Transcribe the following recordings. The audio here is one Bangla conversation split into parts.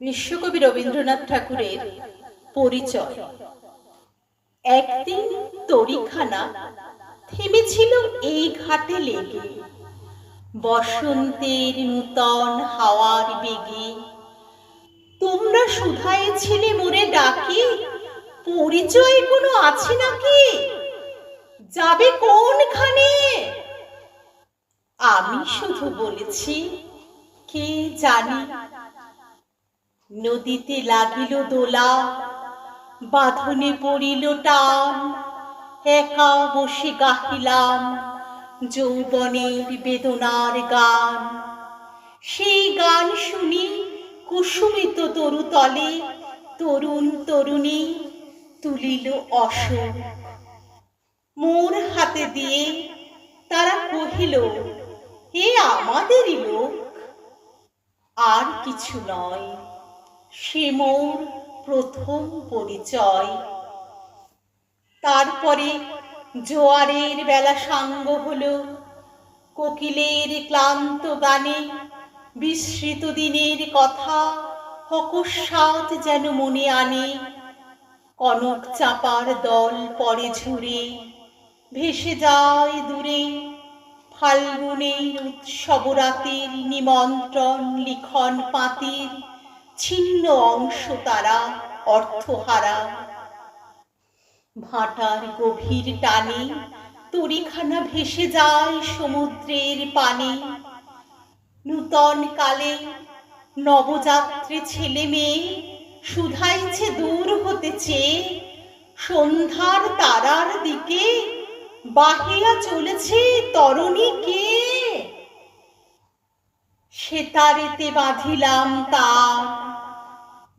বিশ্বকবি রবীন্দ্রনাথ ঠাকুরের পরিচয়। একদিন তরিখানা থেমেছিল এই ঘাটে লেগে, বসন্তের নূতন হাওয়ার বেগে। তোমরা শুধাইছিলে মোরে ডাকি, পরিচয় কোনো আছে নাকি? যাবে কোনখানে? আমি শুধু বলেছি, কে জানি। নদীতে লাগিল দোলা, বাঁধনে পড়িল টান, একা বসে গাহিলাম যৌবনের বেদনার গান। সেই গান শুনি কুসুমিত তরুতলে তরুণ তরুণী তুলিল অশোক। মোর হাতে দিয়ে তারা কহিল, এ আমাদেরই লোক। আর কিছু নয়, সে মোর প্রথম পরিচয়। তারপরে জোয়ারের বেলা সাঙ্গ হলো, কোকিলের ক্লান্ত গানে বিস্মৃত দিনের কথা অকস্মাৎ যেন মনে আনে। কনক চাঁপার দল পরে ঝুরে, ভেসে যায় দূরে ফাল্গুনের উৎসব রাতের নিমন্ত্রণ লিখন পাতির ছিন্ন অংশ তারা অর্থহারা। ভাটার গভীর টানে তরিখানা ভেসে যায় সমুদ্রের পানে। নূতন কালে নবযাত্রী ছেলে মেয়ে শুধাইছে দূর হতে চেয়ে, সন্ধ্যার তারার দিকে বাহিয়া চলেছে তরণী কে? সেতারেতে বাঁধিলাম তার,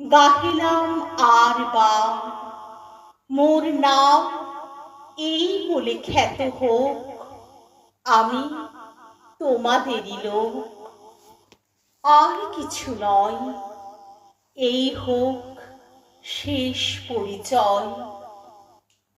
গাহিলাম আর বার, মোর নাম এই বলে খ্যাত হোক, আমি তোমাদেরই লোক। আর কিছু নয়, এই হোক শেষ পরিচয়।